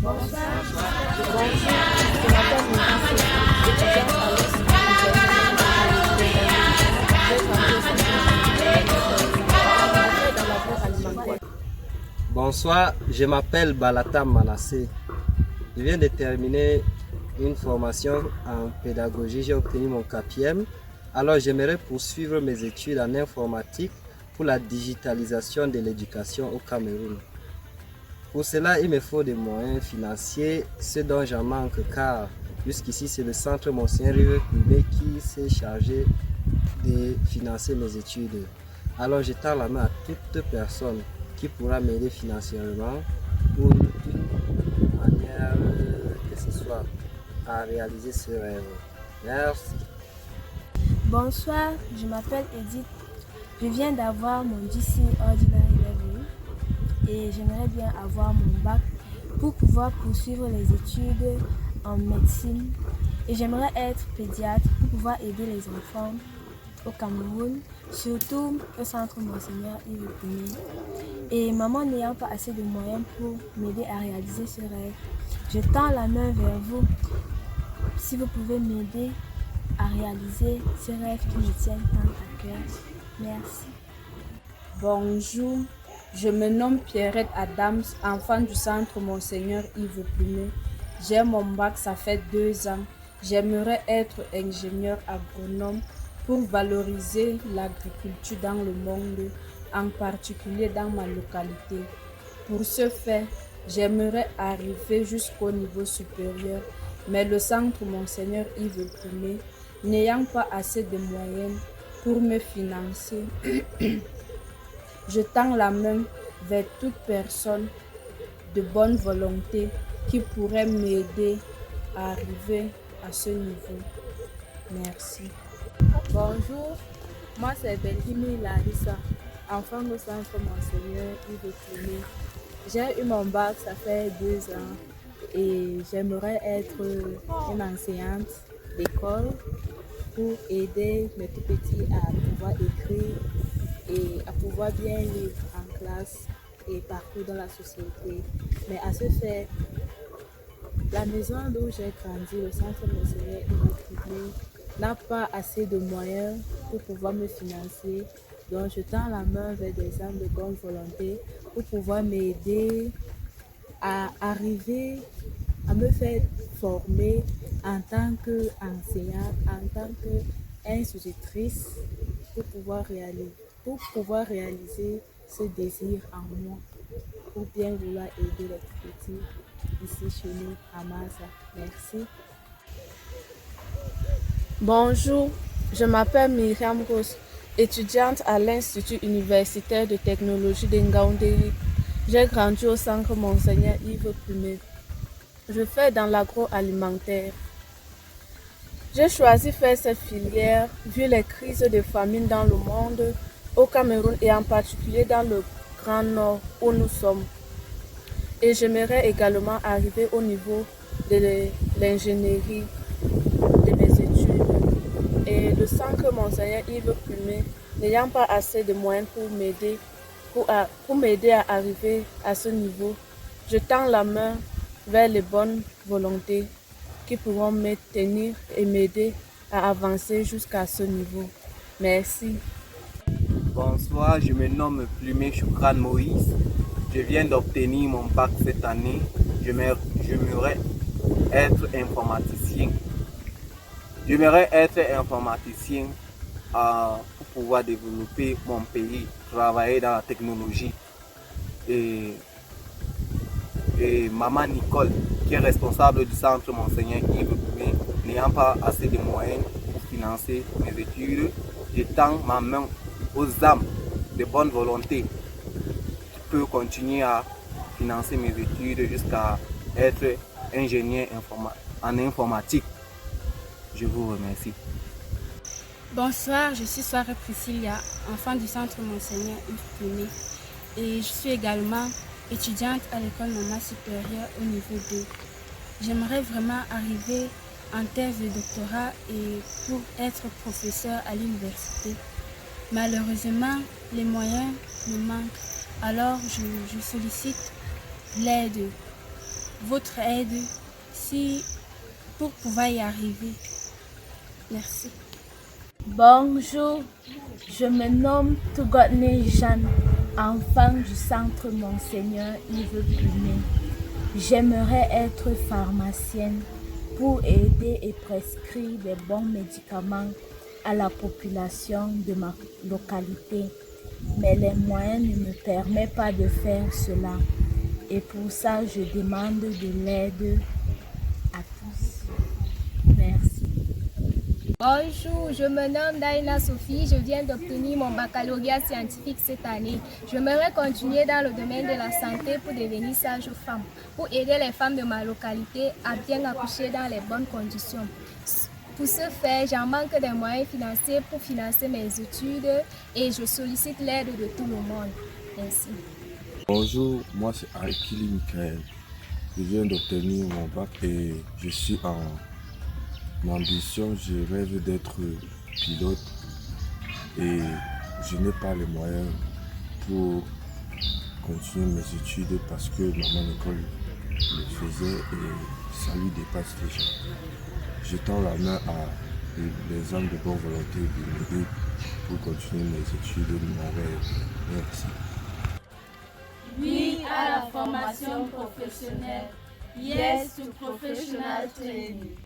Bonsoir. Bonjour, je m'appelle Mélissa, étudiante à l'Université. Bonsoir, je m'appelle Balata Manassé. Je viens de terminer une formation en pédagogie. J'ai obtenu mon 4e. Alors j'aimerais poursuivre mes études en informatique pour la digitalisation de l'éducation au Cameroun. Pour cela, il me faut des moyens financiers, ce dont j'en manque car jusqu'ici c'est le centre Monseigneur Yves Plumet qui s'est chargé de financer mes études. Alors je tends la main à toute personne qui pourra m'aider financièrement pour d'une manière que ce soit à réaliser ce rêve. Merci. Bonsoir, je m'appelle Edith. Je viens d'avoir mon GC Ordinary Level et j'aimerais bien avoir mon bac pour pouvoir poursuivre les études en médecine. Et j'aimerais être pédiatre pour pouvoir aider les enfants au Cameroun, surtout au centre Monseigneur Yves Plumet. Et maman n'ayant pas assez de moyens pour m'aider à réaliser ce rêve, je tends la main vers vous. Si vous pouvez m'aider à réaliser ce rêve qui me tient tant à cœur. Merci. Bonjour, je me nomme Pierrette Adams, enfant du centre Monseigneur Yves Plumet. J'ai mon bac, ça fait 2 ans. J'aimerais être ingénieur agronome pour valoriser l'agriculture dans le monde, en particulier dans ma localité. Pour ce faire, j'aimerais arriver jusqu'au niveau supérieur, mais le centre Monseigneur Yves Plumet, n'ayant pas assez de moyens pour me financer, je tends la main vers toute personne de bonne volonté qui pourrait m'aider à arriver à ce niveau. Merci. Bonjour, moi c'est Belhimi Larissa, enfant du centre Monseigneur Yves Plumet. J'ai eu mon bac, ça fait 2 ans et j'aimerais être une enseignante d'école pour aider mes tout petits à pouvoir écrire et à pouvoir bien lire en classe et partout dans la société. Mais à ce fait, la maison d'où j'ai grandi, le centre Monseigneur Yves Plumet, n'a pas assez de moyens pour pouvoir me financer. Donc je tends la main vers des hommes de bonne volonté pour pouvoir m'aider à arriver à me faire former en tant qu'enseignante, en tant qu'institutrice pour pouvoir réaliser ce désir en moi, pour bien vouloir aider les petits ici chez nous à Massa. Merci. Bonjour, je m'appelle Myriam Rose, étudiante à l'Institut universitaire de technologie de Ngaoundéré. J'ai grandi au centre Monseigneur Yves Plumet. Je fais dans l'agroalimentaire. J'ai choisi faire cette filière vu les crises de famine dans le monde, au Cameroun et en particulier dans le Grand Nord où nous sommes. Et j'aimerais également arriver au niveau de l'ingénierie de mes études. Et le centre Monseigneur Yves Plumet, n'ayant pas assez de moyens pour m'aider à arriver à ce niveau, je tends la main vers les bonnes volontés qui pourront me tenir et m'aider à avancer jusqu'à ce niveau. Merci. Bonsoir, je me nomme Plumet Choukran Moïse. Je viens d'obtenir mon bac cette année. J'aimerais être informaticien. J'aimerais être informaticien pour pouvoir développer mon pays, travailler dans la technologie. Et maman Nicole, qui est responsable du centre Monseigneur Yves Plumet, n'ayant pas assez de moyens pour financer mes études, je tends ma main aux âmes de bonne volonté qui peuvent continuer à financer mes études jusqu'à être ingénieur en informatique. Je vous remercie. Bonsoir, je suis Soare Priscilla, enfant du centre Monseigneur Yves Plumet et je suis également étudiante à l'école normale supérieure au niveau 2. J'aimerais vraiment arriver en thèse de doctorat et pour être professeur à l'université. Malheureusement, les moyens me manquent, alors je sollicite l'aide votre aide pour pouvoir y arriver. Merci. Bonjour, je me nomme Tougodné Jeanne, enfant du centre Monseigneur Yves Plumet. J'aimerais être pharmacienne pour aider et prescrire des bons médicaments à la population de ma localité. Mais les moyens ne me permettent pas de faire cela. Et pour ça, je demande de l'aide à tous. Merci. Bonjour, je me nomme Daina Sophie, je viens d'obtenir mon baccalauréat scientifique cette année. J'aimerais continuer dans le domaine de la santé pour devenir sage-femme, pour aider les femmes de ma localité à bien accoucher dans les bonnes conditions. Pour ce faire, j'en manque des moyens financiers pour financer mes études et je sollicite l'aide de tout le monde. Merci. Bonjour, moi c'est Aikili Michael. Je viens d'obtenir mon bac et je suis en ambition. Je rêve d'être pilote et je n'ai pas les moyens pour continuer mes études parce que mon école le faisait et ça lui dépasse déjà. Je tends la main à les hommes de bonne volonté de m'aider pour continuer mes études et mon rêve. Merci. Oui à la formation professionnelle. Yes to professional training.